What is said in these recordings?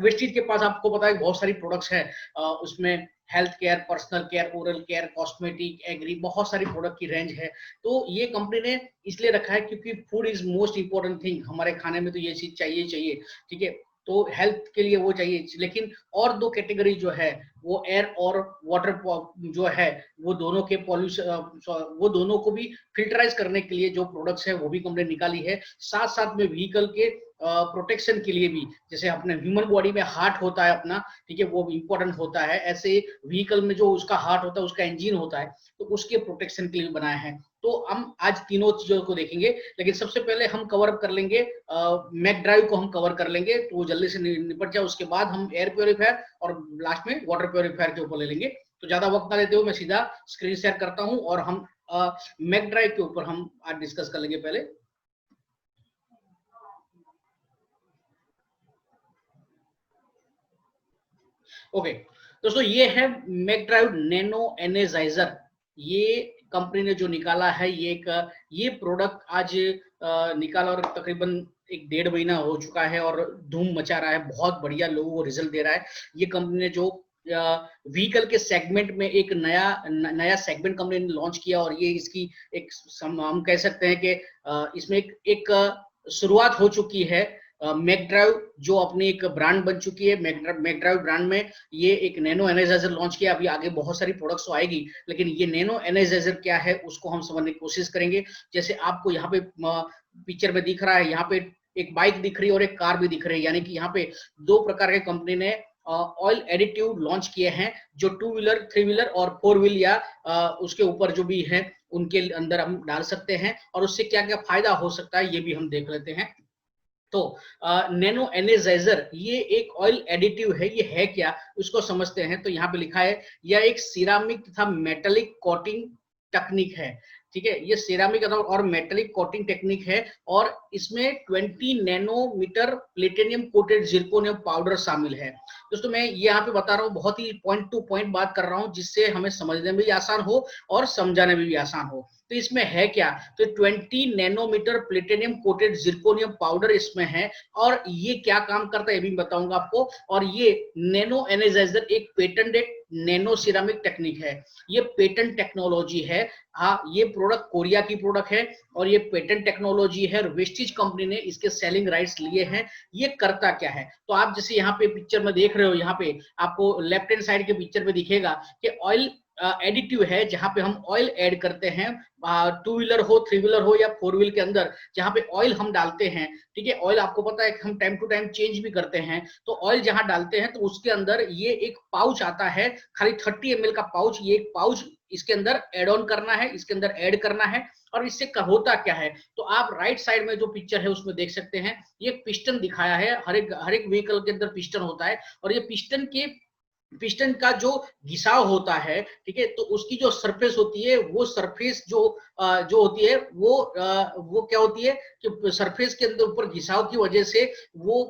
Vestige के पास आपको पता है बहुत सारी प्रोडक्ट्स है, उसमें health care, personal care, oral care, cosmetic, agri, बहुत सारी प्रोडक्ट की रेंज है। तो ये कंपनी ने इसलिए रखा है क्योंकि food is most important thing, हमारे खाने में तो ये चीज चाहिए चाहिए, ठीक है। तो हेल्थ के लिए वो चाहिए, लेकिन और दो कैटेगरी जो है वो एयर और वाटर जो है, वो दोनों के पॉल्यूशन, वो दोनों को भी फिल्टराइज करने के लिए जो प्रोडक्ट्स है वो भी कंपनी निकाली है। साथ साथ में व्हीकल के प्रोटेक्शन के लिए भी, जैसे अपने ह्यूमन बॉडी में हार्ट होता है अपना, ठीक है, वो इंपॉर्टेंट होता है, ऐसे व्हीकल में जो उसका हार्ट होता है, उसका इंजन होता है, तो उसके प्रोटेक्शन के लिए बनाया है। तो हम आज तीनों चीजों को देखेंगे, लेकिन सबसे पहले हम कवर अप कर लेंगे मैक ड्राइव को, हम कवर कर लेंगे तो वो जल्दी से निपट जाए। उसके बाद हम एयर प्योरीफायर और लास्ट में वाटर प्योरीफायर के ऊपर ले लेंगे। तो ज्यादा वक्त ना लेते हुए मैं सीधा स्क्रीन शेयर करता हूं और हम मैक ड्राइव के ऊपर हम आज डिस्कस कर लेंगे पहले। ओके दोस्तों, ये है मैक ड्राइव नैनो एनर्जाइजर। ये कंपनी ने जो निकाला है, ये प्रोडक्ट आज निकाला और तकरीबन 1 डेढ़ महीना हो चुका है और धूम मचा रहा है, बहुत बढ़िया लोगों को रिजल्ट दे रहा है। ये कंपनी ने जो व्हीकल के सेगमेंट में एक नया सेगमेंट कंपनी ने लॉन्च किया, और ये इसकी एक हम कह सकते हैं कि इसमें एक शुरुआत हो चुकी है। मैक ड्राइव जो अपनी एक ब्रांड बन चुकी है, मैक ड्राइव ब्रांड में ये एक नैनो एनर्जाइजर लॉन्च किया। अभी आगे बहुत सारी प्रोडक्ट्स तो आएगी, लेकिन ये नैनो एनर्जाइजर क्या है उसको हम समझने की कोशिश करेंगे। जैसे आपको यहाँ पे पिक्चर में दिख रहा है, यहाँ पे एक बाइक दिख रही है और एक कार भी दिख रही है, यानी कि यहाँ पे दो प्रकार के कंपनी ने ऑयल एडिटिव लॉन्च किए हैं, जो 2 व्हीलर, 3 व्हीलर और 4 व्हील या उसके ऊपर जो भी है उनके अंदर हम डाल सकते हैं, और उससे क्या क्या फायदा हो सकता है ये भी हम देख लेते हैं। तो नैनो एनर्जाइजर ये एक ऑयल एडिटिव है। ये है क्या उसको समझते हैं। तो यहाँ पे लिखा है यह एक सिरामिक तथा मेटेलिक कोटिंग टेक्निक है, ठीक है। ये सिरामिक और मेटेलिक कोटिंग टेक्निक है, और इसमें 20 nanometre platinum coated zirconium powder शामिल है। दोस्तों मैं यहाँ पे बता रहा हूँ, बहुत ही पॉइंट टू पॉइंट बात कर रहा हूँ, जिससे हमें समझने में भी आसान हो और समझाने में भी आसान हो। तो इसमें है क्या, तो 20 nanometre platinum coated zirconium powder इसमें है, और ये क्या काम करता है ये भी बताऊंगा आपको। और ये नैनो एनर्जाइजर एक पेटेंटेड नैनो सिरामिक टेक्निक है, ये पेटेंट टेक्नोलॉजी है। हाँ, ये प्रोडक्ट कोरिया की प्रोडक्ट है और ये पेटेंट टेक्नोलॉजी है, वेस्टीज कंपनी ने इसके सेलिंग राइट्स लिए हैं। ये करता क्या है, तो आप जैसे यहाँ पे पिक्चर में देख रहे हो, यहाँ पे आपको लेफ्ट हैंड साइड के पिक्चर में दिखेगा कि ऑयल एडिटिव है, जहां पे हम ऑयल ऐड करते हैं, 2 व्हीलर हो, 3 व्हीलर हो या 4 व्हील के अंदर, जहां पे ऑयल हम डालते हैं, ठीक है। ऑयल आपको पता है कि हम टाइम टू टाइम चेंज भी करते हैं, तो ऑयल जहां डालते हैं तो उसके अंदर ये एक पाउच आता है, खाली 30 ml का पाउच। ये एक पाउच इसके अंदर एड ऑन करना है, इसके अंदर ऐड करना है। और इससे होता क्या है, तो आप राइट साइड में जो पिक्चर है उसमें देख सकते हैं, ये पिस्टन दिखाया है। हर एक व्हीकल के अंदर पिस्टन होता है, और ये पिस्टन का जो घिसाव होता है, ठीक है, तो उसकी जो सरफेस होती है, वो सरफेस जो होती है वो क्या होती है कि सरफेस के अंदर ऊपर घिसाव की वजह से वो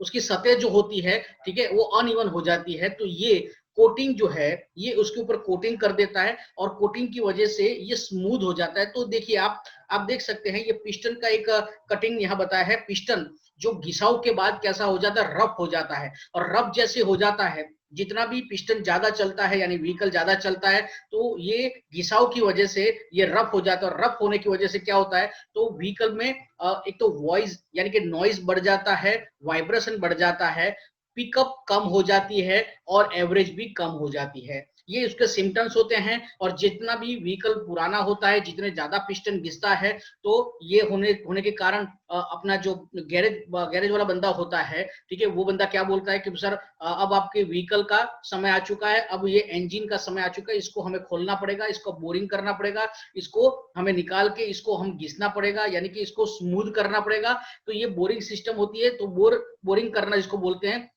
उसकी सतह जो होती है, ठीक है, वो अनइवन हो जाती है। तो ये कोटिंग जो है, ये उसके ऊपर कोटिंग कर देता है, और कोटिंग की वजह से ये स्मूथ हो जाता है। तो देखिए आप देख सकते हैं, ये पिस्टन का एक कटिंग यहाँ बताया है। पिस्टन जो घिसाव के बाद कैसा हो जाता है, रफ हो जाता है, और रफ जैसे हो जाता है, जितना भी पिस्टन ज्यादा चलता है यानी व्हीकल ज्यादा चलता है, तो ये घिसाव की वजह से ये रफ हो जाता है। और रफ होने की वजह से क्या होता है, तो व्हीकल में एक तो वॉइस यानी कि नॉइज बढ़ जाता है, वाइब्रेशन बढ़ जाता है, पिकअप कम हो जाती है, और एवरेज भी कम हो जाती है। ये उसके सिम्टम्स होते हैं। और जितना भी व्हीकल पुराना होता है, जितने ज्यादा पिस्टन घिसता है, तो ये होने के कारण अपना जो गैरेज वाला बंदा होता है, ठीक है, वो बंदा क्या बोलता है कि सर अब आपके व्हीकल का समय आ चुका है, अब ये इंजन का समय आ चुका है, इसको हमें खोलना पड़ेगा, इसको बोरिंग करना पड़ेगा, इसको हमें निकाल के इसको हम घिसना पड़ेगा, यानी कि इसको स्मूथ करना पड़ेगा। तो ये बोरिंग सिस्टम होती है। तो बोरिंग करना जिसको बोलते हैं।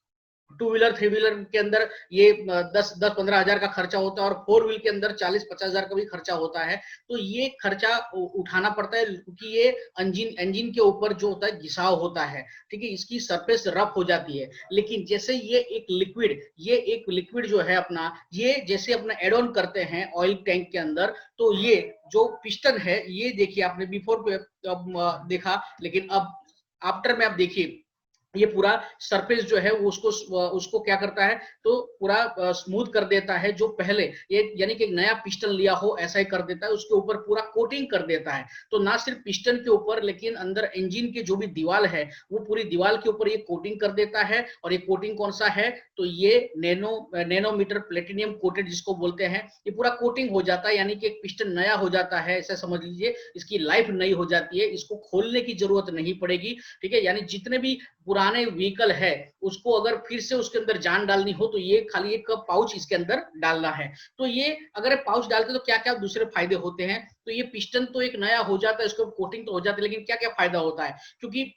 2 व्हीलर, 3 व्हीलर के अंदर ये 10-15 हजार का खर्चा होता है, और 4 व्हील के अंदर 40-50 हजार का भी खर्चा होता है। तो ये खर्चा उठाना पड़ता है, क्योंकि ये इंजन के ऊपर जो होता है घिसाव होता है, ठीक है, इसकी सरफेस रफ हो जाती है। लेकिन जैसे ये एक लिक्विड जो है अपना, ये जैसे अपना एड ऑन करते हैं ऑयल टैंक के अंदर, तो ये जो पिस्टन है, ये देखिए आपने बिफोर पे देखा, लेकिन अब आफ्टर में आप देखिए, ये पूरा सरफेस जो है वो उसको क्या करता है, तो पूरा स्मूथ कर देता है। जो पहले ये यानी कि एक नया पिस्टन लिया हो ऐसा ही कर देता है, उसके ऊपर पूरा कोटिंग कर देता है। तो ना सिर्फ पिस्टन के ऊपर, लेकिन अंदर इंजन की जो भी दीवार है वो पूरी दीवार के ऊपर ये कोटिंग कर देता है। और ये कोटिंग कौन सा है, तो ये नैनोमीटर प्लेटिनियम कोटेड जिसको बोलते हैं, ये पूरा कोटिंग हो जाता है, यानी कि एक पिस्टन नया हो जाता है, ऐसा समझ लीजिए। इसकी लाइफ नई हो जाती है, इसको खोलने की जरूरत नहीं पड़ेगी। ठीक है, यानी जितने भी पुराने व्हीकल है उसको अगर फिर से उसके अंदर जान डालनी हो तो ये खाली एक पाउच इसके अंदर डालना है। तो ये अगर पाउच डालते तो क्या क्या दूसरे फायदे होते हैं, तो ये पिस्टन तो एक नया हो जाता है, इसको कोटिंग तो हो जाती है, लेकिन क्या क्या फायदा होता है, क्योंकि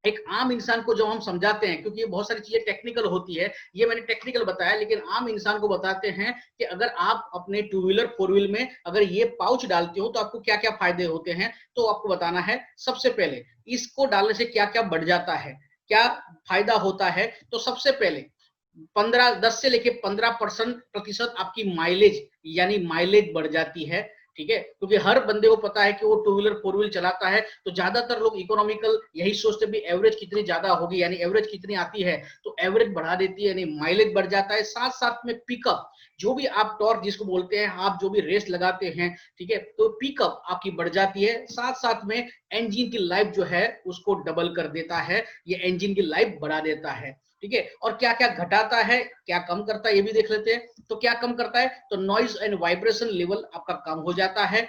एक आम इंसान को जब हम समझाते हैं, क्योंकि ये बहुत सारी चीजें टेक्निकल होती है, ये मैंने टेक्निकल बताया, लेकिन आम इंसान को बताते हैं कि अगर आप अपने टू व्हीलर फोर व्हीलर में अगर ये पाउच डालते हो तो आपको क्या क्या फायदे होते हैं, तो आपको बताना है। सबसे पहले इसको डालने से क्या क्या बढ़ जाता है, क्या फायदा होता है, तो सबसे पहले 10 से लेके 15% आपकी माइलेज यानी माइलेज बढ़ जाती है। ठीक है, क्योंकि हर बंदे को पता है कि वो टू व्हीलर फोर व्हीलर चलाता है, तो ज्यादातर लोग इकोनॉमिकल यही सोचते भी एवरेज कितनी ज्यादा होगी, यानी एवरेज कितनी आती है, तो एवरेज बढ़ा देती है, यानी माइलेज बढ़ जाता है। साथ साथ में पिकअप, जो भी आप टॉर्क जिसको बोलते हैं, आप जो भी रेस लगाते हैं, ठीक है, तो पिकअप आपकी बढ़ जाती है। साथ साथ में इंजन की लाइफ जो है उसको डबल कर देता है, ये इंजन की लाइफ बढ़ा देता है। ठीक है, और क्या क्या घटाता है, क्या कम करता है, ये भी देख लेते हैं। तो क्या कम करता है, तो नॉइज एंड वाइब्रेशन लेवल आपका कम हो जाता है।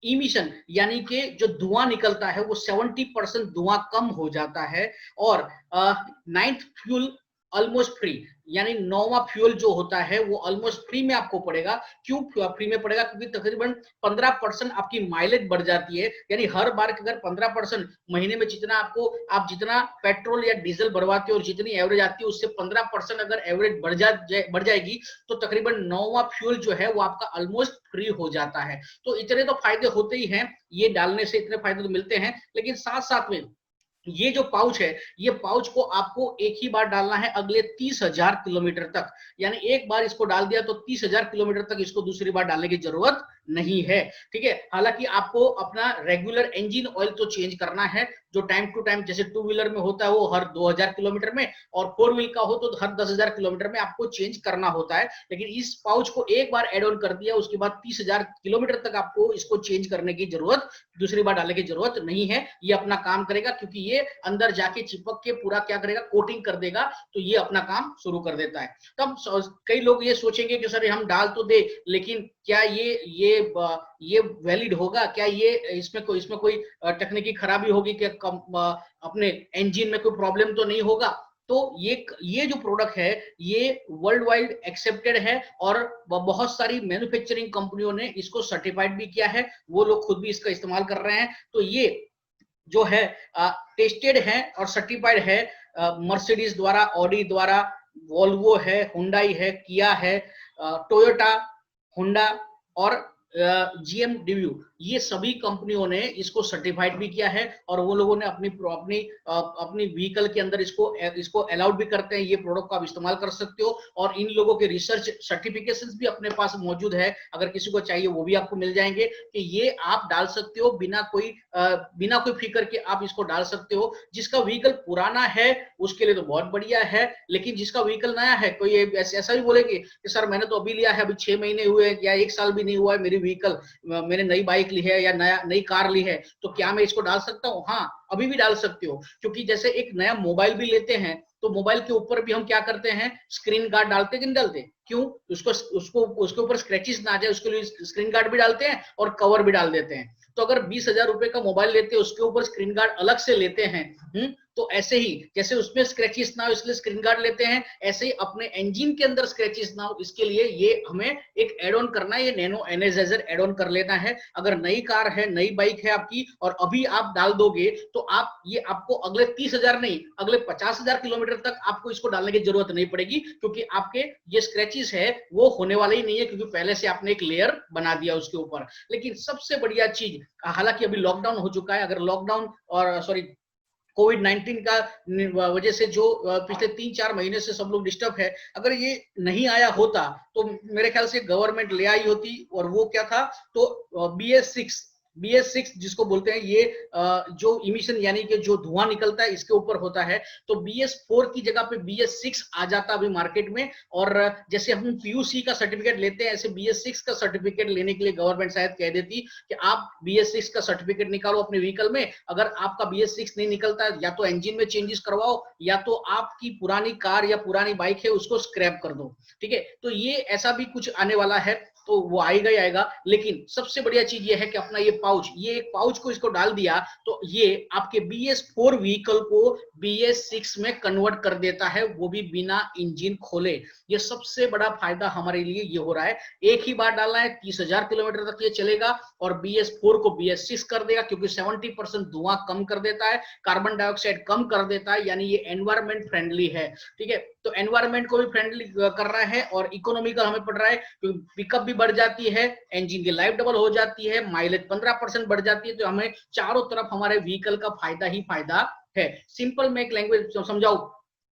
इमिशन यानी कि जो धुआं निकलता है वो 70% धुआं कम हो जाता है। और नाइन्थ फ्यूल ऑलमोस्ट फ्री, यानी नौवां फ्यूल जो होता है वो ऑलमोस्ट फ्री में आपको पड़ेगा। क्यों फ्री में पड़ेगा, क्योंकि तकरीबन 15% आपकी माइलेज बढ़ जाती है। यानी हर बार अगर 15% महीने में जितना आप जितना पेट्रोल या डीजल भरवाते हो और जितनी एवरेज आती है उससे 15% अगर एवरेज बढ़ जाएगी, तो तकरीबन नौवां फ्यूल जो है वो आपका ऑलमोस्ट फ्री हो जाता है। तो इतने तो फायदे होते ही हैं, ये डालने से इतने फायदे तो मिलते हैं, लेकिन साथ साथ में ये जो पाउच है, ये पाउच को आपको एक ही बार डालना है अगले 30,000 किलोमीटर तक। यानी एक बार इसको डाल दिया तो 30,000 किलोमीटर तक इसको दूसरी बार डालने की जरूरत नहीं है। ठीक है, हालांकि आपको अपना रेगुलर इंजन ऑयल तो चेंज करना है, जो टाइम टू टाइम जैसे टू व्हीलर में होता है वो हर 2000 किलोमीटर में, और फोर व्हील का हो तो हर 10,000 किलोमीटर में आपको चेंज करना होता है। लेकिन इस पाउच को एक बार एड ऑन कर दिया, उसके बाद 30,000 किलोमीटर तक आपको इसको चेंज करने की जरूरत, दूसरी बार डालने की जरूरत नहीं है। ये अपना काम करेगा, क्योंकि ये अंदर जाके चिपक के पूरा क्या करेगा, कोटिंग कर देगा, तो ये अपना काम शुरू कर देता है। तब कई लोग ये सोचेंगे कि सर हम डाल तो दे, लेकिन क्या ये वैलिड होगा, क्या ये इसमें कोई तकनीकी खराबी होगी, क्या अपने इंजन में कोई प्रॉब्लम तो नहीं होगा। तो ये जो प्रोडक्ट है ये वर्ल्ड वाइड एक्सेप्टेड है, और बहुत सारी मैन्युफैक्चरिंग कंपनियों ने इसको सर्टिफाइड भी किया है, वो लोग खुद भी इसका इस्तेमाल कर रहे हैं। तो ये जो है टेस्टेड है और सर्टिफाइड है मर्सिडीज द्वारा, ऑडी द्वारा, वोल्वो है, हुंडई है, किया है, टोयोटा, हुंडा और जीएमडब्ल्यू, ये सभी कंपनियों ने इसको सर्टिफाइड भी किया है, और वो लोगों ने अपनी अपनी अपनी व्हीकल के अंदर इसको अलाउड भी करते हैं, ये प्रोडक्ट को आप इस्तेमाल कर सकते हो। और इन लोगों के रिसर्च सर्टिफिकेशंस भी अपने पास मौजूद है, अगर किसी को चाहिए वो भी आपको मिल जाएंगे, कि ये आप डाल सकते हो बिना कोई फिक्र के आप इसको डाल सकते हो। जिसका व्हीकल पुराना है उसके लिए तो बहुत बढ़िया है, लेकिन जिसका व्हीकल नया है, कोई ऐसा भी बोलेंगे कि सर मैंने तो अभी लिया है, अभी 6 महीने हुए या 1 साल भी नहीं हुआ है मेरी व्हीकल, मैंने नई बाइक ली है या नई कार ली है, तो क्या मैं इसको डाल सकता हूँ? हाँ, अभी भी डाल सकते हो, क्योंकि जैसे एक नया मोबाइल भी लेते हैं तो मोबाइल के ऊपर भी हम क्या करते हैं, स्क्रीन गार्ड डालते कि नहीं डालते? क्यों? उसके ऊपर स्क्रैचेस ना आ जाए उसके लिए स्क्रीन गार्ड भी डालते हैं और कवर भी डाल देते हैं। तो अगर 20,000 रुपए का मोबाइल लेते हैं उसके ऊपर स्क्रीन गार्ड अलग से लेते हैं, तो ऐसे ही जैसे उसमें स्क्रैचेस ना हो इसलिए स्क्रीन गार्ड लेते हैं, ऐसे ही अपने इंजन के अंदर स्क्रैचेस ना हो इसके लिए ये हमें एक एड ऑन करना है, ये नैनो एनर्जाइजर एड ऑन कर लेना है। अगर नई कार है, नई बाइक है आपकी, और अभी आप डाल दोगे तो आपको अगले 30,000 नहीं, अगले 50,000 किलोमीटर तक आपको इसको डालने की जरूरत नहीं पड़ेगी, क्योंकि आपके ये स्क्रैचेस है वो होने वाले ही नहीं है, क्योंकि पहले से आपने एक लेयर बना दिया उसके ऊपर। लेकिन सबसे बढ़िया चीज, हालांकि अभी लॉकडाउन हो चुका है, अगर लॉकडाउन और सॉरी कोविड-19 का वजह से जो पिछले 3-4 महीने से सब लोग डिस्टर्ब है, अगर ये नहीं आया होता तो मेरे ख्याल से गवर्नमेंट ले आई होती, और वो क्या था, तो BS6 BS6 जिसको बोलते हैं, ये जो इमिशन यानी कि जो धुआं निकलता है इसके ऊपर होता है। तो BS4 की जगह पे BS6 आ जाता अभी मार्केट में। और जैसे हम PUC का सर्टिफिकेट लेते हैं, ऐसे BS6 का सर्टिफिकेट लेने के लिए गवर्नमेंट शायद कह देती कि आप BS6 का सर्टिफिकेट निकालो अपने व्हीकल में। अगर आपका BS6 नहीं निकलता है, या तो इंजन में चेंजेस करवाओ, या तो आपकी पुरानी कार या पुरानी बाइक है उसको स्क्रैप कर दो। ठीक है, तो ये ऐसा भी कुछ आने वाला है, तो वो आएगा ही आएगा। लेकिन सबसे बढ़िया चीज ये है कि अपना ये पाउच, ये एक पाउच को इसको डाल दिया तो ये आपके BS4 व्हीकल को BS6 में कन्वर्ट कर देता है, वो भी बिना इंजन खोले। ये सबसे बड़ा फायदा हमारे लिए ये हो रहा है। एक ही बार डालना है, 30,000 किलोमीटर तक ये चलेगा और BS4 को BS6 कर देगा, क्योंकि 70% धुआं कम कर देता है, कार्बन डाइऑक्साइड कम कर देता है, यानी ये एनवायरमेंट फ्रेंडली है। ठीक है, तो एनवायरमेंट को भी फ्रेंडली कर रहा है और इकोनॉमिकल हमें पड़ रहा है, क्योंकि पिकअप भी बढ़ जाती है, इंजन की लाइफ डबल हो जाती है, माइलेज 15% बढ़ जाती है। तो हमें चारों तरफ हमारे व्हीकल का फायदा ही फायदा है। सिंपल मैं एक लैंग्वेज समझाऊं,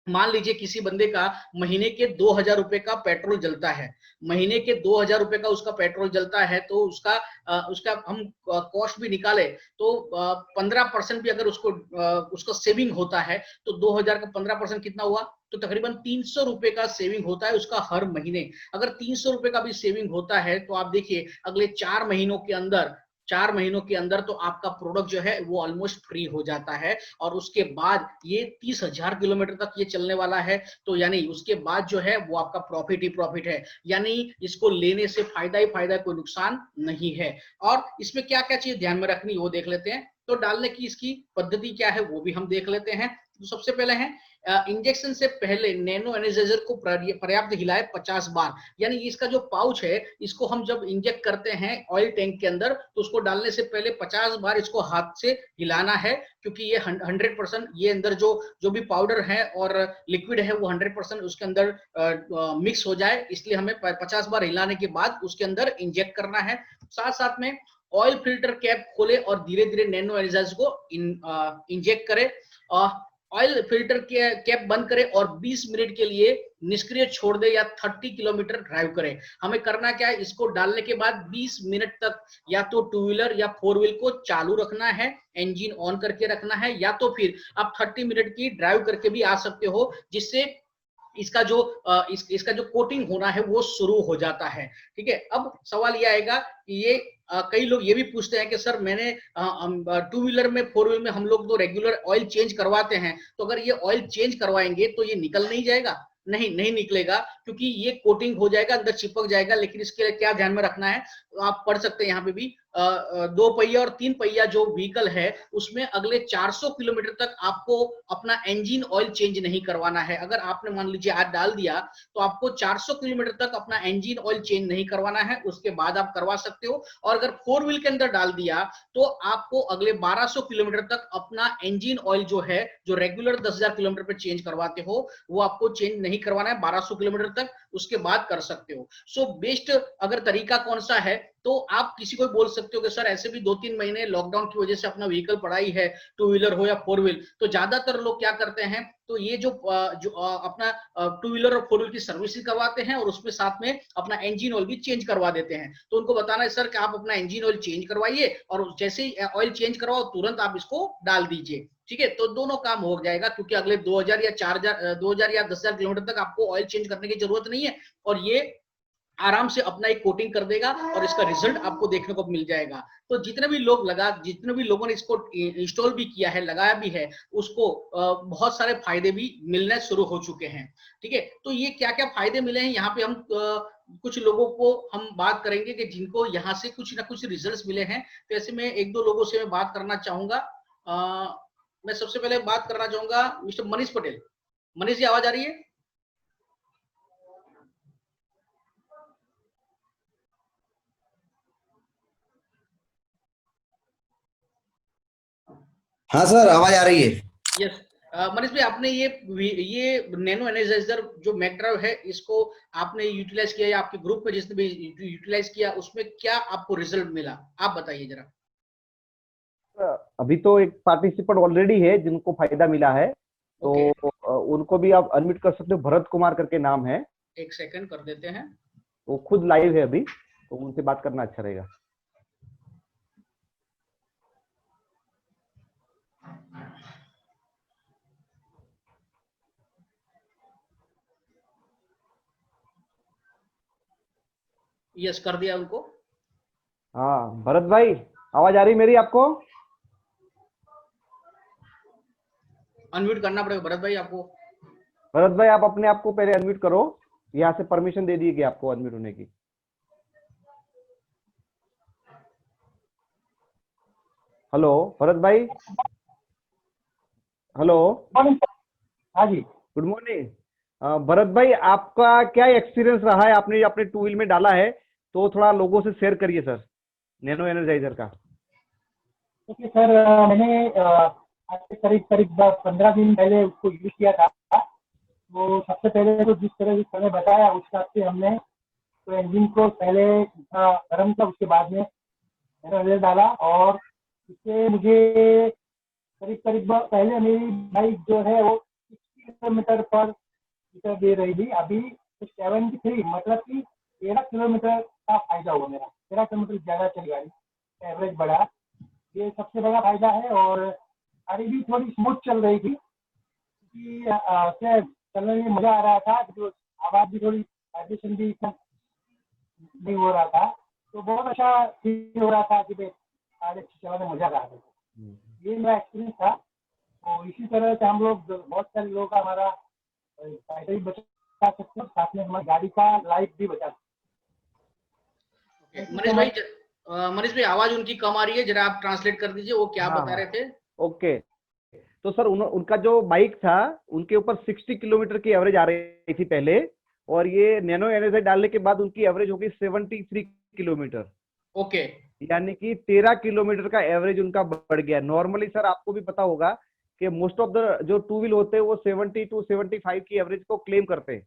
मान लीजिए किसी बंदे का महीने के 2,000 रुपए का पेट्रोल जलता है, महीने के 2,000 रुपए का उसका पेट्रोल जलता है, तो उसका हम कॉस्ट भी निकाले तो 15% भी अगर उसका सेविंग होता है, तो 2,000 का 15% कितना हुआ, तो तकरीबन 300 रुपए का सेविंग होता है उसका हर महीने। अगर 300 रुपए का भी सेविंग होता है तो आप देखिए अगले 4 महीनों के अंदर तो आपका प्रोडक्ट जो है वो ऑलमोस्ट फ्री हो जाता है। और उसके बाद ये 30,000 किलोमीटर तक ये चलने वाला है, तो यानी उसके बाद जो है वो आपका प्रॉफिट ही प्रॉफिट है, यानी इसको लेने से फायदा ही फायदा, कोई नुकसान नहीं है। और इसमें क्या क्या चीज ध्यान में रखनी वो देख लेते हैं। तो डालने की इसकी पद्धति क्या है वो भी हम देख लेते हैं। तो सबसे पहले है इंजेक्शन से पहले नैनो एनेजाइजर को पर्याप्त हिलाए 50 बार। यानी इसका जो पाउच है इसको हम जब इंजेक्ट करते हैं ऑयल टैंक के अंदर, तो उसको डालने से पहले 50 बार इसको हाथ से हिलाना है, क्योंकि ये 100% ये अंदर जो जो भी पाउडर है और लिक्विड है वो 100% उसके अंदर मिक्स हो जाए, इसलिए हमें 50 बार हिलाने के बाद उसके अंदर इंजेक्ट करना है। साथ साथ में ऑयल फिल्टर कैप खोले और धीरे धीरे नैनो एनेजाइजर को इंजेक्ट करे। ऑयल फिल्टर के कैप बंद करें और 20 मिनट के लिए निष्क्रिय छोड़ दे या 30 किलोमीटर ड्राइव करें। हमें करना क्या है, इसको डालने के बाद 20 मिनट तक या तो टू व्हीलर या फोर व्हील को चालू रखना है, इंजन ऑन करके रखना है, या तो फिर आप 30 मिनट की ड्राइव करके भी आ सकते हो, जिससे इसका जो कोटिंग होना है वो शुरू हो जाता है। ठीक है, अब सवाल ये आएगा कि ये कई लोग ये भी पूछते हैं कि सर मैंने टू व्हीलर में फोर व्हीलर में हम लोग तो रेगुलर ऑयल चेंज करवाते हैं, तो अगर ये ऑयल चेंज करवाएंगे तो ये निकल नहीं जाएगा? नहीं निकलेगा, क्योंकि ये कोटिंग हो जाएगा, अंदर चिपक जाएगा। लेकिन इसके लिए क्या ध्यान में रखना है, आप पढ़ सकते हैं यहाँ पे भी, 2 पहिया और 3 पहिया जो व्हीकल है उसमें अगले 400 किलोमीटर तक आपको अपना इंजन ऑयल चेंज नहीं करवाना है। अगर आपने मान लीजिए आज डाल दिया तो आपको 400 किलोमीटर तक अपना इंजन ऑयल चेंज नहीं करवाना है, उसके बाद आप करवा सकते हो। और अगर फोर व्हील के अंदर डाल दिया तो आपको अगले 1200 किलोमीटर तक अपना इंजन ऑयल जो है, जो रेगुलर 10,000 किलोमीटर पे चेंज करवाते हो, वो आपको चेंज नहीं करवाना है 1200 किलोमीटर तक, उसके बाद कर सकते हो। सो बेस्ट अगर तरीका कौन सा है, तो आप किसी को बोल सकते हो कि सर ऐसे भी 2-3 महीने लॉकडाउन की वजह से अपना व्हीकल पड़ा ही है, टू व्हीलर हो या फोर व्हील, तो ज्यादातर लोग क्या करते हैं, तो ये जो अपना टू व्हीलर और फोर व्हील की सर्विसिंग करवाते हैं और उसमें साथ में अपना इंजन ऑयल भी चेंज करवा देते हैं। तो उनको बताना है सर कि आप अपना इंजन ऑयल चेंज करवाइए और जैसे ही ऑयल चेंज करवाओ तुरंत आप इसको डाल दीजिए। ठीक है, तो दोनों काम हो जाएगा, क्योंकि अगले 2,000 या 4,000 2,000 या 10,000 किलोमीटर तक आपको ऑयल चेंज करने की जरूरत नहीं है, और ये आराम से अपना एक कोटिंग कर देगा और इसका रिजल्ट आपको देखने को मिल जाएगा। तो जितने भी लोगों ने इसको इंस्टॉल भी किया है, लगाया भी है, उसको बहुत सारे फायदे भी मिलने शुरू हो चुके हैं। ठीक है, तो ये क्या क्या फायदे मिले हैं यहाँ पे हम कुछ लोगों को हम बात करेंगे कि जिनको यहाँ से कुछ ना कुछ रिजल्ट्स मिले हैं। तो ऐसे में एक दो लोगों से मैं बात करना चाहूंगा। मैं सबसे पहले बात करना चाहूंगा मिस्टर मनीष पटेल। मनीष जी, आवाज आ रही है? हाँ सर, आवाज आ रही है। यस। मनीष भाई, आपने ये नैनो एनर्जाइजर जो मैकड्राइव है, इसको आपने यूटिलाइज किया या आपके ग्रुप में जिसने भी यूटिलाइज किया, उसमें क्या आपको रिजल्ट मिला, आप बताइए जरा। अभी तो एक पार्टिसिपेंट ऑलरेडी है जिनको फायदा मिला है, तो ओके, उनको भी आप अनम्यूट कर सकते हो। भरत कुमार करके नाम है, एक सेकंड कर देते हैं। वो खुद लाइव है अभी, तो उनसे बात करना अच्छा रहेगा। यस, कर दिया उनको। हाँ भरत भाई, आवाज आ रही मेरी आपको? अनम्यूट करना पड़ेगा भरत भाई आपको। भरत भाई आप अपने आप को पहले अनम्यूट करो, यहाँ से परमिशन दे दी गई आपको अनम्यूट होने की। हेलो भरत भाई, हेलो। हाँ जी। Good morning. भरत भाई, आपका क्या एक्सपीरियंस रहा है? आपने अपने टू व्हील में डाला है तो थोड़ा लोगों से शेयर करिए सर, नैनो एनर्जाइजर का। देखिए सर, मैंने आज से करीब करीब 15 दिन पहले उसको यूज किया था। तो सबसे पहले तो जिस तरह से मैंने बताया उस हिसाब से हमने तो इंजन को पहले गर्म था, उसके बाद में मैंने डाला और इससे मुझे करीब करीब पहले मेरी बाइक जो है वो 60 किलोमीटर पर लीटर दे रही थी। अभी 73, मतलब कि 13 किलोमीटर का फायदा हुआ मेरा। 13 किलोमीटर ज़्यादा चली गाड़ी, एवरेज बढ़ा, ये सबसे बड़ा फायदा है। और गाड़ी भी थोड़ी स्मूथ चल रही थी क्योंकि चलने में मजा आ रहा था, जो आवाज़ भी थोड़ी, वाइब्रेशन भी इतना नहीं हो रहा था। तो बहुत अच्छा फील हो रहा था कि भाई गाड़ी चलाने में मजा आ रहा था। ये मेरा एक्सपीरियंस था। तो इसी तरह से हम लोग बहुत सारे लोगों का हमारा फायदा भी बचा सकते हैं, साथ में हमारी गाड़ी का लाइफ भी बचा सकते हैं। मनीष भाई आवाज उनकी कम आ रही है, जरा आप ट्रांसलेट कर दीजिए, वो क्या बता रहे थे। ओके, तो सर उनका जो बाइक था उनके ऊपर 60 किलोमीटर की एवरेज आ रही थी पहले, और ये नैनो एनर्जाइजर डालने के बाद उनकी एवरेज हो गई 73 किलोमीटर। ओके, यानी कि 13 किलोमीटर का एवरेज उनका बढ़ गया। नॉर्मली सर आपको भी पता होगा कि मोस्ट ऑफ द जो टू व्हील होते हैं वो 70 to 75 की एवरेज को क्लेम करते हैं।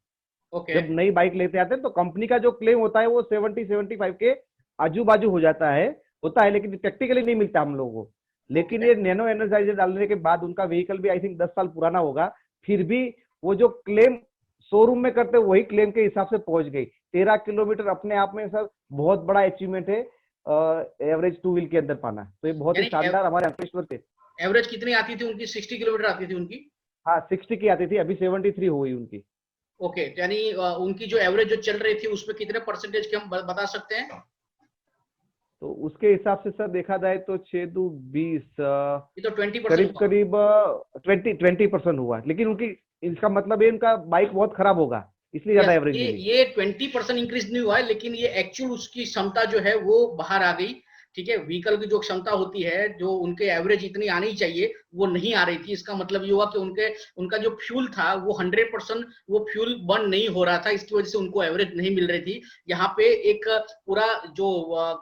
ओके, जब नई बाइक लेते आते हैं तो कंपनी का जो क्लेम होता है वो 70-75 के आजू बाजू हो जाता है, होता है, लेकिन प्रैक्टिकली नहीं मिलता हम लोगों को। लेकिन ये नैनो एनर्जाइजर डालने के बाद उनका व्हीकल भी आई थिंक 10 साल पुराना होगा, फिर भी वो जो क्लेम शोरूम में करते वही क्लेम के हिसाब से पहुंच गई। 13 किलोमीटर अपने आप में सर बहुत बड़ा अचीवमेंट है एवरेज टू व्हील के अंदर पाना। तो ये बहुत ही शानदार हमारे अंकलेश्वर थे। एवरेज कितनी आती थी उनकी? 60 किलोमीटर आती थी उनकी। हाँ 60 की आती थी, अभी 73 हो गई उनकी। ओके, यानी उनकी जो एवरेज जो चल रही थी उसमें कितने परसेंटेज के हम बता सकते हैं? तो उसके हिसाब से सर देखा जाए तो 6-2-20 ये तो 20% करीब 20% हुआ। लेकिन उनकी, इसका मतलब है उनका बाइक बहुत खराब होगा इसलिए ज्यादा एवरेज मिली। ये 20% इंक्रीज नहीं हुआ है, लेकिन ये एक्चुअल उसकी क्षमता जो है वो बाहर आ गई। ठीक है, व्हीकल की जो क्षमता होती है, जो उनके एवरेज इतनी आनी चाहिए वो नहीं आ रही थी। इसका मतलब ये हुआ कि उनका जो फ्यूल था वो 100% वो फ्यूल बर्न नहीं हो रहा था, इसकी वजह से उनको एवरेज नहीं मिल रही थी। यहाँ पे एक पूरा जो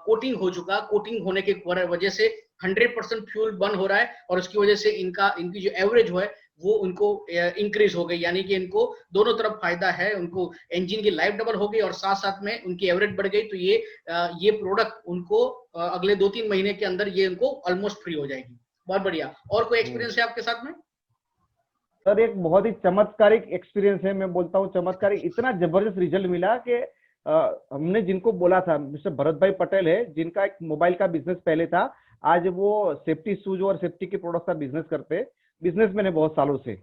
कोटिंग हो चुका, कोटिंग होने के वजह से 100% फ्यूल बर्न हो रहा है, और उसकी वजह से इनकी जो एवरेज है वो उनको इंक्रीज हो गई। यानी कि इनको दोनों तरफ फायदा है, उनको इंजन की लाइफ डबल हो गई और साथ साथ में उनकी एवरेज बढ़ गई। तो ये प्रोडक्ट उनको अगले 2-3 महीने के अंदर ये उनको ऑलमोस्ट फ्री हो जाएगी। बहुत बढ़िया। और कोई एक्सपीरियंस है आपके साथ में? सर एक बहुत ही चमत्कारिक एक्सपीरियंस है, मैं बोलता हूँ चमत्कारिक। इतना जबरदस्त रिजल्ट मिला कि हमने जिनको बोला था, मिस्टर भरत भाई पटेल है जिनका एक मोबाइल का बिजनेस पहले था, आज वो सेफ्टी शूज और सेफ्टी के प्रोडक्ट का बिजनेस करते, बिजनेसमैन है बहुत सालों से।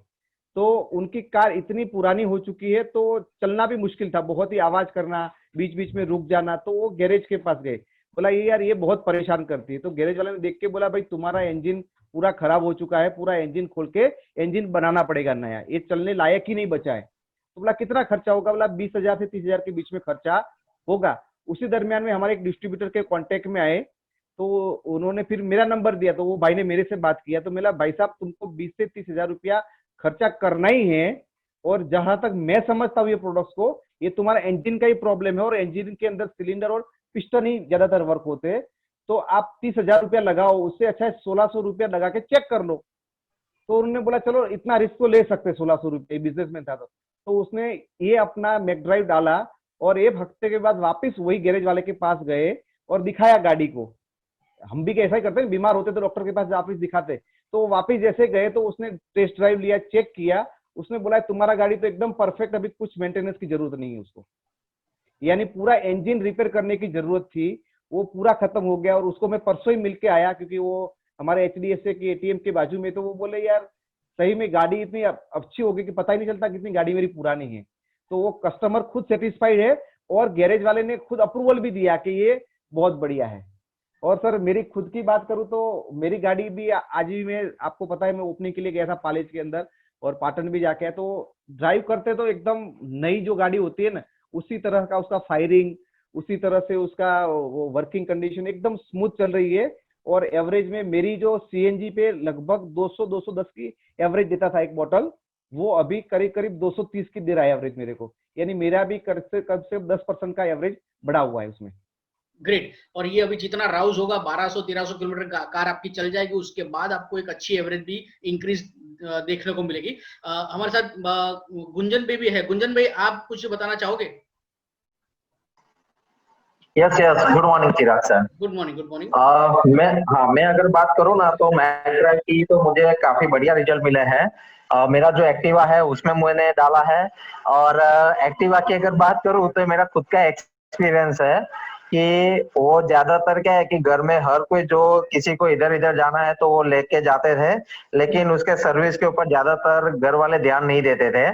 तो उनकी कार इतनी पुरानी हो चुकी है तो चलना भी मुश्किल था, बहुत ही आवाज करना, बीच बीच में रुक जाना। तो वो गैरेज के पास गए, बोला ये यार ये बहुत परेशान करती है। तो गैरेज वाले ने देख के बोला भाई तुम्हारा इंजन पूरा खराब हो चुका है, पूरा इंजन खोल के इंजन बनाना पड़ेगा नया, ये चलने लायक ही नहीं बचा है। तो बोला कितना खर्चा होगा? बोला 20,000 से 30,000 के बीच में खर्चा होगा। उसी दरमियान में हमारे एक डिस्ट्रीब्यूटर के कांटेक्ट में आए, तो उन्होंने फिर मेरा नंबर दिया, तो वो भाई ने मेरे से बात किया। तो मेरा भाई साहब तुमको 20 से 30,000 रुपया खर्चा करना ही है, और जहां तक मैं समझता हूँ ये प्रोडक्ट्स को, ये तुम्हारा इंजन का ही प्रॉब्लम है और इंजन के अंदर सिलेंडर और पिस्टन ही ज्यादातर वर्क होते हैं। तो आप 30,000 रुपया लगाओ, उससे अच्छा है 1,600 रुपया लगा के चेक कर लो। तो उन्होंने बोला चलो इतना रिस्क तो ले सकते, 1,600 रुपये, बिजनेसमैन था। तो उसने ये अपना मैक ड्राइव डाला और एक हफ्ते के बाद वापस वही गैरेज वाले के पास गए और दिखाया गाड़ी को। हम भी ऐसा ही करते हैं, बीमार होते तो डॉक्टर के पास वापस दिखाते। तो वापस जैसे गए तो उसने टेस्ट ड्राइव लिया, चेक किया, उसने बोला तुम्हारा गाड़ी तो एकदम परफेक्ट, अभी कुछ मेंटेनेंस की जरूरत नहीं है उसको। यानी पूरा इंजन रिपेयर करने की जरूरत थी, वो पूरा खत्म हो गया। और उसको मैं परसों ही मिलके आया, क्योंकि वो हमारे HDFC के ATM के बाजू में। तो वो बोले यार सही में गाड़ी इतनी अच्छी हो गई कि पता ही नहीं चलता कितनी गाड़ी मेरी पुरानी है। तो वो कस्टमर खुद सेटिस्फाइड है और गैरेज वाले ने खुद अप्रूवल भी दिया कि ये बहुत बढ़िया है। और सर मेरी खुद की बात करूं तो मेरी गाड़ी भी आज भी, मैं आपको पता है मैं ओपनिंग के लिए गया था पालेज के अंदर और पाटन भी जाके आया, तो ड्राइव करते तो एकदम नई जो गाड़ी होती है ना उसी तरह का उसका फायरिंग, उसी तरह से उसका वो वर्किंग कंडीशन एकदम स्मूथ चल रही है। और एवरेज में मेरी जो सीएनजी पे लगभग 200-210 की एवरेज देता था एक बॉटल, वो अभी करीब करीब 230 की दे रहा है एवरेज मेरे को, यानी मेरा भी कम से 10% का एवरेज बढ़ा हुआ है उसमें। ग्रेट। और ये अभी जितना राउज होगा 1200-1300 किलोमीटर कार आपकी चल जाएगी, उसके बाद आपको एक अच्छी एवरेज भी इंक्रीज देखने को मिलेगी। हमारे साथ गुंजन भाई भी है। गुंजन भाई, आप कुछ बताना चाहोगे? Yes yes, good morning Chirag sir. Good morning. Good morning. मैं अगर बात करूँ ना तो मैग्रा की तो मुझे काफी बढ़िया रिजल्ट मिले हैं। मेरा जो एक्टिवा है उसमें मैंने डाला है। और एक्टिवा की अगर बात करूँ तो मेरा खुद का एक्सपीरियंस है कि वो ज्यादातर क्या है कि घर में हर कोई जो किसी को इधर इधर जाना है तो वो लेके जाते थे, लेकिन उसके सर्विस के ऊपर ज्यादातर घर वाले ध्यान नहीं देते थे।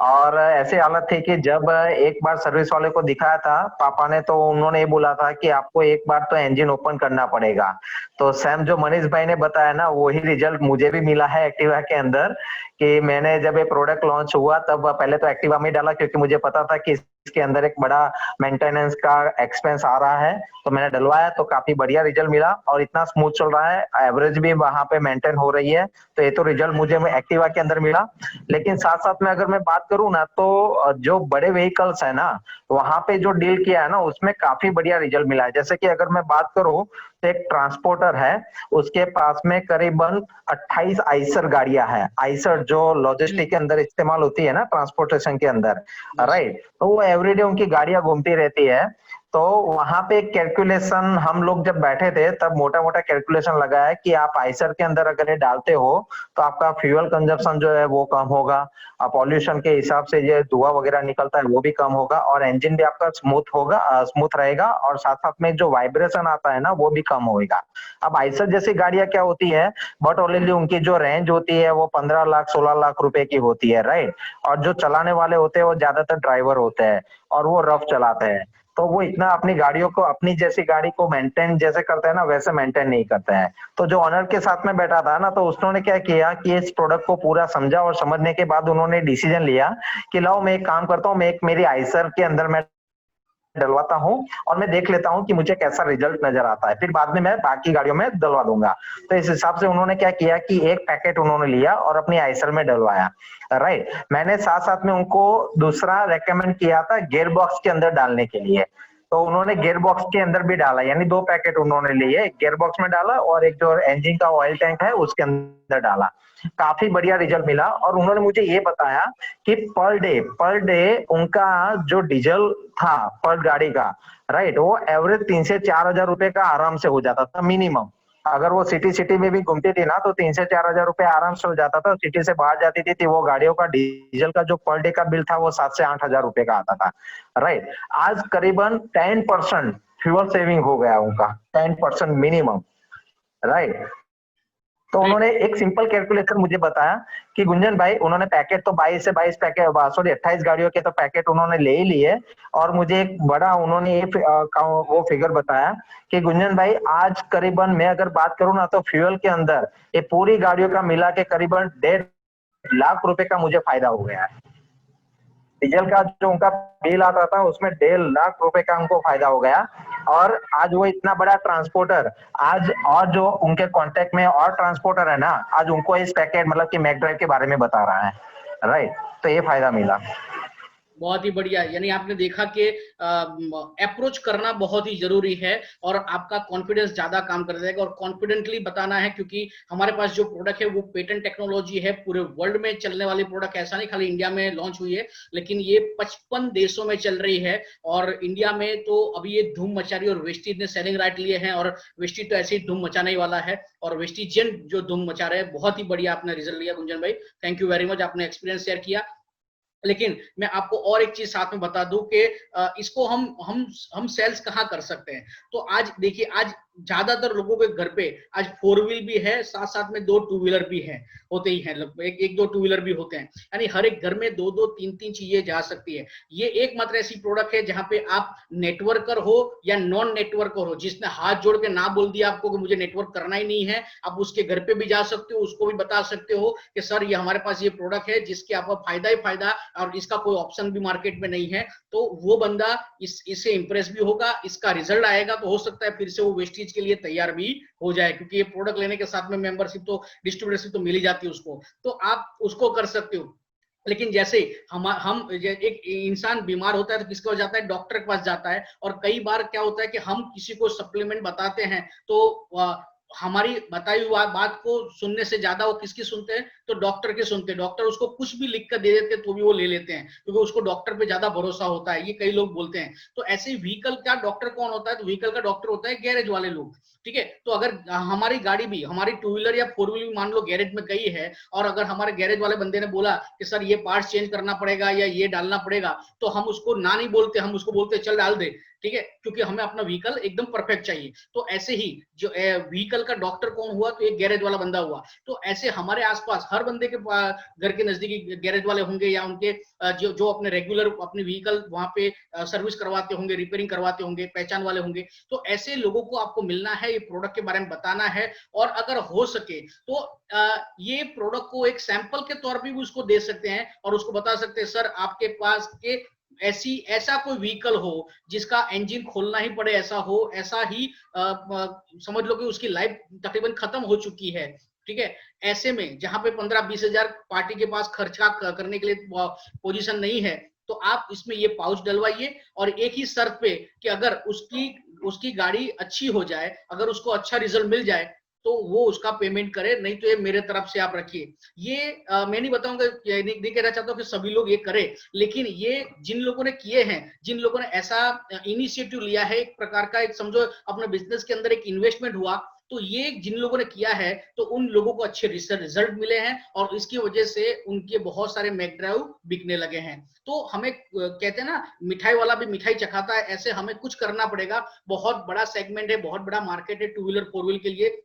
और ऐसी हालत थी कि जब एक बार सर्विस वाले को दिखाया था पापा ने, तो उन्होंने ये बोला था कि आपको एक बार तो इंजन ओपन करना पड़ेगा। तो सेम जो मनीष भाई ने बताया ना वही रिजल्ट मुझे भी मिला है एक्टिवा के अंदर, कि मैंने जब ये प्रोडक्ट लॉन्च हुआ तब पहले तो एक्टिवा में डाला क्योंकि मुझे पता था कि इसके अंदर एक बड़ा मेंटेनेंस का एक्सपेंस आ रहा है। तो मैंने डलवाया तो काफी बढ़िया रिजल्ट मिला और इतना स्मूथ चल रहा है, एवरेज भी वहां पे मेंटेन हो रही है। तो ये तो रिजल्ट मुझे एक्टिवा के अंदर मिला। लेकिन साथ साथ में अगर मैं बात करूं ना तो जो बड़े व्हीकल्स है ना वहां पे जो डील किया है ना उसमें काफी बढ़िया रिजल्ट मिला है। जैसे कि अगर मैं बात करूं तो एक ट्रांसपोर्टर है, उसके पास में करीबन 28 आइसर गाड़ियां हैं। आइसर जो लॉजिस्टिक के अंदर इस्तेमाल होती है ना ट्रांसपोर्टेशन के अंदर, राइट। तो वो एवरीडे उनकी गाड़ियां घूमती रहती है। तो वहां पे कैलकुलेशन हम लोग जब बैठे थे तब मोटा मोटा कैलकुलेशन लगाया कि आप आइसर के अंदर अगर ये डालते हो तो आपका फ्यूल कंजप्शन जो है वो कम होगा, पॉल्यूशन के हिसाब से ये धुआं वगैरह निकलता है वो भी कम होगा और इंजन भी आपका स्मूथ होगा, स्मूथ रहेगा और साथ साथ में जो वाइब्रेशन आता है ना वो भी कम होगा। अब आइसर जैसी गाड़ियां क्या होती है, बट ओनली उनकी जो रेंज होती है वो 15 लाख 16 लाख रुपए की होती है, राइट। और जो चलाने वाले होते हैं वो ज्यादातर ड्राइवर होते हैं और वो रफ चलाते हैं। तो वो इतना अपनी गाड़ियों को, अपनी जैसी गाड़ी को मेंटेन जैसे करते हैं ना वैसे मेंटेन नहीं करते हैं। तो जो ऑनर के साथ में बैठा था ना तो उसने क्या किया कि इस प्रोडक्ट को पूरा समझा और समझने के बाद उन्होंने डिसीजन लिया कि लाओ मैं एक काम करता हूँ, मैं एक मेरी आइसर के अंदर मैं डलवाता हूँ और मैं देख लेता हूँ कि मुझे कैसा रिजल्ट नजर आता है, फिर बाद में मैं बाकी गाड़ियों में डलवा दूंगा। तो इस हिसाब से उन्होंने क्या किया कि एक पैकेट उन्होंने लिया और अपनी आइसर में डलवाया, राइट। मैंने साथ साथ में उनको दूसरा रेकमेंड किया था गियर बॉक्स के अंदर डालने के लिए। तो उन्होंने गियर बॉक्स के अंदर भी डाला, यानी 2 पैकेट उन्होंने लिए, एक गियर बॉक्स में डाला और एक जो इंजन का ऑयल टैंक है उसके अंदर डाला। काफी बढ़िया रिजल्ट मिला। और उन्होंने मुझे ये बताया कि पर डे उनका जो डीजल था पर गाड़ी का, राइट, वो एवरेज 3 से 4 हजार रुपए का आराम से हो जाता था मिनिमम। अगर वो सिटी में भी घूमती थी ना तो 3 से 4 हजार रुपए आराम से हो जाता था। सिटी से बाहर जाती थी वो गाड़ियों का डीजल का जो पर डे का बिल था वो 7 से 8 हजार रुपए का आता था, राइट। आज करीबन 10% फ्यूल सेविंग हो गया उनका, 10% मिनिमम, राइट। तो उन्होंने एक सिंपल कैलकुलेशन मुझे बताया कि गुंजन भाई, उन्होंने पैकेट तो 22 से 22 पैकेट, सॉरी 28 गाड़ियों के तो पैकेट उन्होंने ले ही लिए। और मुझे एक बड़ा उन्होंने ये वो फिगर बताया कि गुंजन भाई आज करीबन मैं अगर बात करूं ना तो फ्यूल के अंदर ये पूरी गाड़ियों का मिला के करीबन 1.5 लाख रुपए का मुझे फायदा हो गया है। डीजल का जो उनका बिल आता था उसमें 1.5 लाख रुपए का उनको फायदा हो गया। और आज वो इतना बड़ा ट्रांसपोर्टर, आज और जो उनके कांटेक्ट में और ट्रांसपोर्टर है ना, आज उनको इस पैकेट मतलब कि मैकड्राइव के बारे में बता रहा है, राइट। तो ये फायदा मिला। बहुत ही बढ़िया। यानी आपने देखा कि अप्रोच करना बहुत ही जरूरी है और आपका कॉन्फिडेंस ज्यादा काम कर देगा और कॉन्फिडेंटली बताना है, क्योंकि हमारे पास जो प्रोडक्ट है वो पेटेंट टेक्नोलॉजी है, पूरे वर्ल्ड में चलने वाली प्रोडक्ट, ऐसा नहीं खाली इंडिया में लॉन्च हुई है, लेकिन ये 55 देशों में चल रही है। और इंडिया में तो अभी ये धूम मचा रही है और वेस्टीज ने सेलिंग राइट लिए हैं और वेस्टीज तो ऐसे ही धूम मचाने ही वाला है और वेस्टीजियन जो धूम मचा रहे हैं। बहुत ही बढ़िया आपने रिजल्ट लिया गुंजन भाई, थैंक यू वेरी मच, आपने एक्सपीरियंस शेयर किया। लेकिन मैं आपको और एक चीज साथ में बता दूं कि इसको हम सेल्स कहाँ कर सकते हैं। तो आज देखिए, आज ज्यादातर लोगों के घर पे आज 4 व्हील भी है, साथ साथ में 2 टू व्हीलर भी है, होते ही हैं, एक 2 टू व्हीलर भी होते हैं, यानी हर एक घर में 2 3 चीजें जा सकती है। ये एकमात्र ऐसी प्रोडक्ट है जहां पे आप नेटवर्कर हो या नॉन नेटवर्कर हो, जिसने हाथ जोड़ के ना बोल दिया आपको कि मुझे नेटवर्क करना ही नहीं है, आप उसके घर पे भी जा सकते हो, उसको भी बता सकते हो कि सर ये हमारे पास ये प्रोडक्ट है जिसके आपका फायदा ही फायदा और इसका कोई ऑप्शन भी मार्केट में नहीं है। तो वो बंदा इससे इंप्रेस भी होगा, इसका रिजल्ट आएगा, तो हो सकता है फिर से वो वेस्टेज के लिए तैयार भी हो जाए, क्योंकि ये प्रोडक्ट लेने के साथ में मेंबरशिप तो डिस्ट्रीब्यूटरशिप तो मिल ही जाती है उसको, तो आप उसको कर सकते हो। लेकिन जैसे हम एक इंसान बीमार होता है तो किसके पास जाता है? डॉक्टर के पास जाता है। और कई बार क्या होता है कि हम किसी को सप्लीमेंट बताते हैं तो हमारी बताई हुई बात को सुनने से ज्यादा वो किसकी सुनते हैं? तो डॉक्टर के सुनते हैं। डॉक्टर उसको कुछ भी लिख कर दे देते हैं तो भी वो ले लेते हैं, क्योंकि उसको डॉक्टर पे ज्यादा भरोसा होता है, ये कई लोग बोलते हैं। तो ऐसे व्हीकल का डॉक्टर कौन होता है? तो व्हीकल का डॉक्टर होता है गैरेज वाले लोग, ठीक है। तो अगर हमारी गाड़ी भी, हमारी टू व्हीलर या 4 व्हीलर मान लो गैरेज में गई है, और अगर हमारे गैरेज वाले बंदे ने बोला कि सर ये पार्ट्स चेंज करना पड़ेगा या ये डालना पड़ेगा, तो हम उसको ना नहीं बोलते, हम उसको बोलते चल डाल दे, ठीक है, क्योंकि हमें अपना व्हीकल एकदम परफेक्ट चाहिए। तो ऐसे ही जो व्हीकल का डॉक्टर कौन हुआ? तो एक गैरेज वाला बंदा हुआ। तो ऐसे हमारे आसपास हर बंदे के घर के नजदीकी गैरेज वाले होंगे, या उनके जो अपने रेगुलर अपने व्हीकल वहां पे सर्विस करवाते होंगे, रिपेयरिंग करवाते होंगे, पहचान वाले होंगे। तो ऐसे लोगों को आपको मिलना है, ये प्रोडक्ट के बारे में बताना है, और अगर हो सके तो ये प्रोडक्ट को एक सैंपल के तौर पे भी उसको दे सकते हैं, और उसको बता सकते हैं सर आपके पास के ऐसा कोई व्हीकल हो जिसका इंजन खोलना ही पड़े, ऐसा हो, ऐसा ही समझ लो कि उसकी लाइफ तकरीबन खत्म हो चुकी है, ठीक है। ऐसे में जहां पे 15-20 हजार पार्टी के पास खर्चा करने के लिए पोजीशन नहीं है, तो आप इसमें ये पाउच डलवाइए, और एक ही शर्त पे कि अगर उसकी गाड़ी अच्छी हो जाए, अगर उसको अच्छा रिजल्ट मिल जाए, तो वो उसका पेमेंट करे, नहीं तो ये मेरे तरफ से आप रखिए। ये मैं नहीं बताऊंगा, नहीं कहना चाहता हूँ कि सभी लोग ये करें, लेकिन ये जिन लोगों ने किए हैं, जिन लोगों ने ऐसा इनिशिएटिव लिया है, एक प्रकार का एक समझो अपने बिजनेस के अंदर एक इन्वेस्टमेंट हुआ, तो ये जिन लोगों ने किया है तो उन लोगों को अच्छे रिजल्ट मिले हैं, और इसकी वजह से उनके बहुत सारे मैक ड्राइव बिकने लगे हैं। तो हमें कहते हैं ना, मिठाई वाला भी मिठाई चखाता है, ऐसे हमें कुछ करना पड़ेगा। बहुत बड़ा सेगमेंट है, बहुत बड़ा मार्केट है टू व्हीलर 4 व्हीलर के लिए,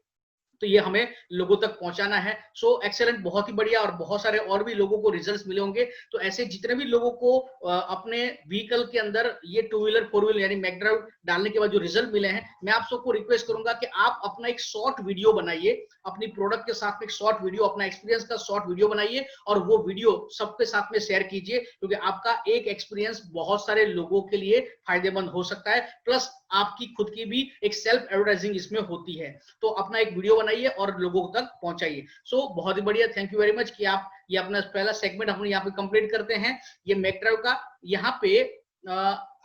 तो ये हमें लोगों तक पहुंचाना है। सो एक्सेलेंट, बहुत ही बढ़िया, और बहुत सारे और भी लोगों को रिजल्ट्स मिले होंगे। तो ऐसे जितने भी लोगों को अपने व्हीकल के अंदर ये टू व्हीलर 4 व्हीलर यानी मैक ड्राइव डालने के बाद जो रिजल्ट मिले हैं, मैं आप सबको रिक्वेस्ट करूंगा कि आप अपना एक शॉर्ट वीडियो बनाइए, अपनी प्रोडक्ट के साथ में एक शॉर्ट वीडियो, अपना एक्सपीरियंस का शॉर्ट वीडियो बनाइए, और वो वीडियो सबके साथ में शेयर कीजिए, क्योंकि आपका एक एक्सपीरियंस बहुत सारे लोगों के लिए फायदेमंद हो सकता है, प्लस आपकी खुद की भी एक सेल्फ एडवर्टाइजिंग इसमें होती है। तो अपना एक वीडियो बनाइए और लोगों तक पहुंचाइए। सो बहुत ही बढ़िया, थैंक यू वेरी मच कि आप ये अपना पहला सेगमेंट हम यहाँ पे कंप्लीट करते हैं, ये मैक ड्राइव का। यहाँ पे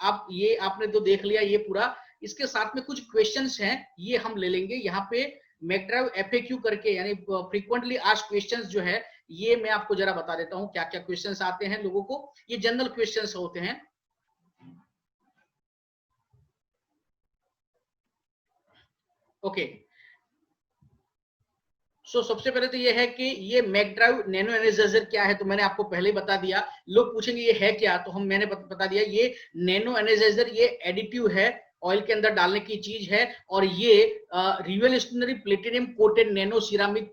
आप ये आपने तो देख लिया ये पूरा, इसके साथ में कुछ क्वेश्चंस हैं, ये हम ले लेंगे। यहाँ पे मैक ड्राइव FAQ करके, यानी फ्रीक्वेंटली आस्क्ड क्वेश्चंस जो है, ये मैं आपको जरा बता देता हूँ क्या क्या क्वेश्चंस आते हैं लोगों को। ये जनरल क्वेश्चंस होते हैं। ओके, सो सबसे पहले तो ये है कि ये मैक ड्राइव नैनो एनर्जाइजर क्या है, तो मैंने आपको पहले ही बता दिया। लोग पूछेंगे ये है क्या, तो मैंने बता दिया, ये नैनो एनर्जाइजर ये एडिटिव है, ऑयल के अंदर डालने की चीज है, और ये revolutionary platinum coated nano ceramic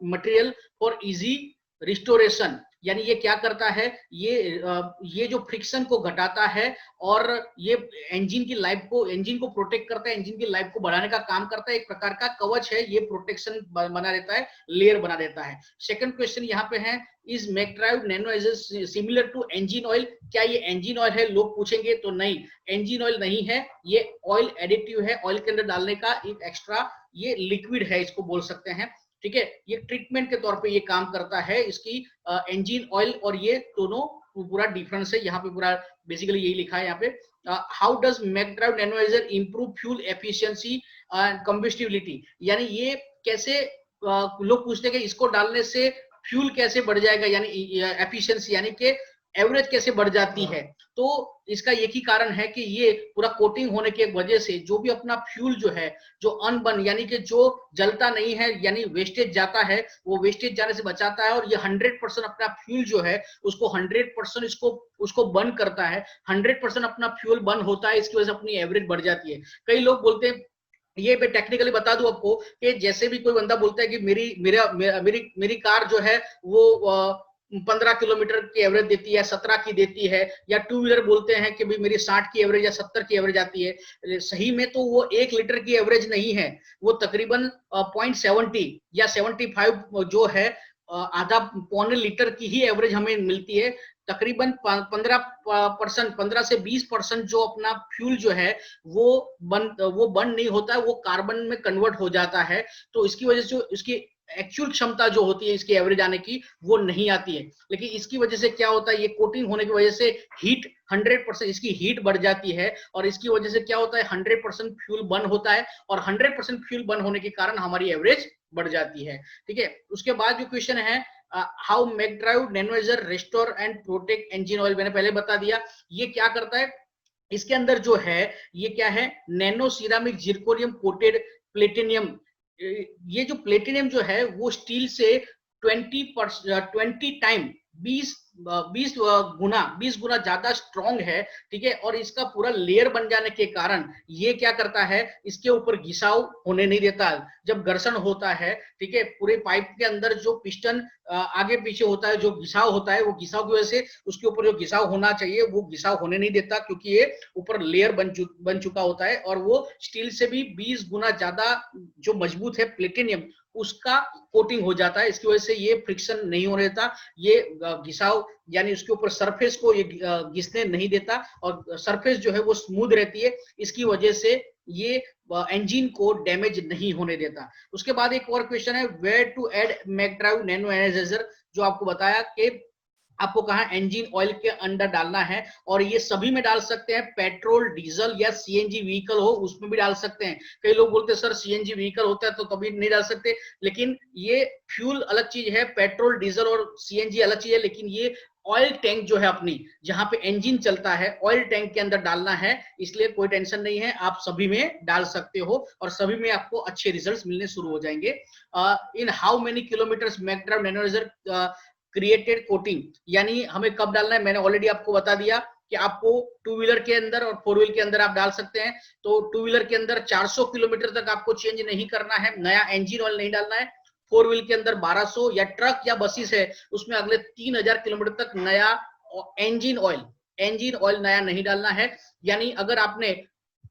material for easy restoration. यानी ये क्या करता है, ये जो फ्रिक्शन को घटाता है, और ये इंजन को प्रोटेक्ट करता है, इंजन की लाइफ को बढ़ाने का काम करता है, एक प्रकार का कवच है, ये प्रोटेक्शन बना देता है, लेयर बना देता है। सेकंड क्वेश्चन यहाँ पे है, is Mac Drive nano similar to engine oil? क्या ये इंजन ऑयल है, लोग पूछेंगे। तो नहीं, इंजन ऑयल नहीं है, ये ऑयल एडिटिव है, ऑयल के अंदर डालने का एक एक्स्ट्रा ये लिक्विड है, इसको बोल सकते हैं, ठीक है। ये ट्रीटमेंट के तौर पे ये काम करता है, इसकी इंजन ऑयल और ये दोनों पूरा डिफरेंस है। यहाँ पे पूरा बेसिकली यही लिखा है यहाँ पे, how does McDrive nanoizer improve fuel efficiency and combustibility? यानी ये कैसे, लोग पूछते हैं कि इसको डालने से फ्यूल कैसे बढ़ जाएगा, यानी एफिशिएंसी यानी कि एवरेज कैसे बढ़ जाती है। तो इसका एक ही कारण है कि ये पूरा कोटिंग होने की वजह से जो भी अपना फ्यूल जो है, जो अनबर्न यानी कि जो जलता नहीं है, यानी वेस्टेज जाता है, वो वेस्टेज जाने से बचाता है, और ये 100% अपना फ्यूल जो है उसको 100% उसको बर्न करता है। 100% अपना फ्यूल बर्न होता है, इसकी वजह से अपनी एवरेज बढ़ जाती है। कई लोग बोलते हैं ये मैं टेक्निकली बता दूं आपको कि जैसे भी कोई बंदा बोलता है कि मेरी कार जो है वो 15 किलोमीटर की एवरेज देती है, 17 की देती है, या टू व्हीलर बोलते हैं कि भाई मेरी 60 की एवरेज या 70 की एवरेज आती है। सही में तो वो 1 लीटर की एवरेज नहीं है, वो तकरीबन 0.70 या 75 जो है आधा पौने लीटर की ही एवरेज हमें मिलती है। तकरीबन 15 से 20% जो अपना फ्यूल जो है वो बर्न नहीं होता है, वो कार्बन में कन्वर्ट हो जाता है। तो इसकी वजह से इसकी एक्चुअल क्षमता जो होती है इसकी एवरेज आने की वो नहीं आती है। लेकिन इसकी वजह से क्या होता है, ये कोटिंग होने की वजह से हीट 100% इसकी हीट बढ़ जाती है, और इसकी वजह से क्या होता है 100% फ्यूल बर्न होता है, और 100% फ्यूल बर्न होने के कारण हमारी एवरेज बढ़ जाती है। ठीक है, उसके बाद जो क्वेश्चन है how McDrive nanoizer restore and protect engine oil, मैंने पहले बता दिया। ये क्या करता है, इसके अंदर जो है ये क्या है, nano ceramic zirconium coated platinum. ये जो प्लेटिनियम जो है वो स्टील से 20 टाइम 20 गुना ज्यादा स्ट्रॉन्ग है। ठीक है, और इसका पूरा लेयर बन जाने के कारण ये क्या करता है, इसके ऊपर घिसाव होने नहीं देता जब घर्षण होता है। ठीक है, पूरे पाइप के अंदर जो पिस्टन आगे पीछे होता है, जो घिसाव होता है, वो घिसाव की वजह से उसके ऊपर जो घिसाव होना चाहिए वो घिसाव होने नहीं देता, क्योंकि ये ऊपर लेयर बन चुका होता है, और वो स्टील से भी 20 गुना ज्यादा जो मजबूत है प्लेटिनियम उसका कोटिंग हो जाता है। इसकी वजह से ये फ्रिक्शन नहीं होने देता, ये घिसाव यानी उसके ऊपर सरफेस को ये घिसने नहीं देता, और सरफेस जो है वो स्मूथ रहती है। इसकी वजह से ये इंजन को डैमेज नहीं होने देता। उसके बाद एक और क्वेश्चन है, where to add McDrive nano energizer, जो आपको बताया कि आपको कहा इंजन ऑयल के अंदर डालना है, और ये सभी में डाल सकते हैं, पेट्रोल, डीजल या सीएनजी व्हीकल हो उसमें भी डाल सकते हैं। कई लोग बोलते हैं सर सीएनजी व्हीकल होता है तो कभी नहीं डाल सकते, लेकिन ये फ्यूल अलग चीज है, पेट्रोल डीजल और सीएनजी अलग चीज है। लेकिन ये ऑयल टैंक जो है अपनी जहां पे इंजन चलता है, ऑयल टैंक के अंदर डालना है, इसलिए कोई टेंशन नहीं है, आप सभी में डाल सकते हो और सभी में आपको अच्छे रिजल्ट्स मिलने शुरू हो जाएंगे। In how many kilometres McDrive nanoizer created coating, यानी हमें कब डालना है, मैंने ऑलरेडी आपको बता दिया कि आपको टू व्हीलर के अंदर और फोर व्हीलर के अंदर आप डाल सकते हैं। तो टू व्हीलर के अंदर 400 किलोमीटर तक आपको चेंज नहीं करना है, नया इंजन ऑयल नहीं डालना है। फोर व्हील के अंदर 1200, या ट्रक या बसेस है उसमें अगले 3000 किलोमीटर तक नया इंजन ऑयल नया नहीं डालना है। यानी अगर आपने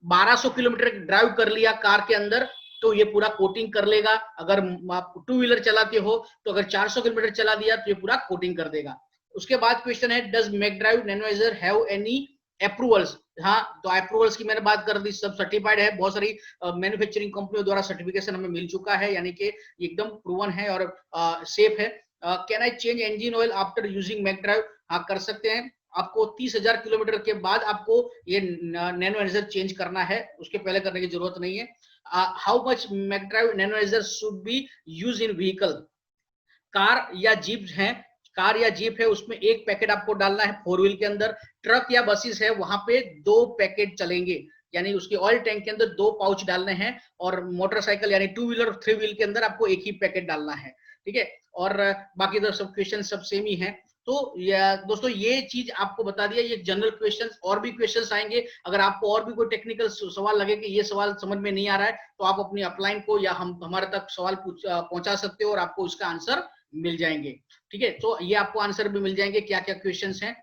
1200 किलोमीटर ड्राइव कर लिया कार के अंदर तो ये पूरा कोटिंग कर लेगा। अगर आप टू व्हीलर चलाते हो तो अगर 400 किलोमीटर चला दिया तो ये पूरा कोटिंग कर देगा। उसके बाद क्वेश्चन है, डज मैकड्राइव नैनोइजर हैव एनी अप्रूवल्स। हाँ, तो अप्रूवल्स की मैंने बात कर दी, सब सर्टिफाइड है, बहुत सारी मैन्युफैक्चरिंग कंपनियों द्वारा सर्टिफिकेशन हमें मिल चुका है, यानी कि एकदम प्रूवन है और सेफ है। Can I change engine oil after using McDrive, हाँ कर सकते हैं। आपको 30,000 किलोमीटर के बाद आपको ये नैनोइजर चेंज करना है, उसके पहले करने की जरूरत नहीं है। How much McDrive nanoizer should be use in vehicle, car या जीप है, कार या जीप है उसमें 1 पैकेट आपको डालना है फोर व्हील के अंदर। ट्रक या बसेस है वहां पे 2 पैकेट चलेंगे, यानी उसके ऑयल टैंक के अंदर 2 पाउच डालने हैं, और मोटरसाइकिल यानी टू व्हीलर और थ्री व्हील के अंदर आपको 1 ही पैकेट डालना है। ठीक है, और बाकी तो सब क्वेश्चन सब सेम ही है। तो दोस्तों ये चीज आपको बता दिया, ये जनरल क्वेश्चंस, और भी क्वेश्चंस आएंगे। अगर आपको और भी कोई टेक्निकल सवाल लगे कि ये सवाल समझ में नहीं आ रहा है तो आप अपनी अपलाइन को या हमारे तक सवाल पहुंचा सकते हो और आपको उसका आंसर मिल जाएंगे। ठीक है, तो ये आपको आंसर भी मिल जाएंगे क्या क्या क्वेश्चंस हैं।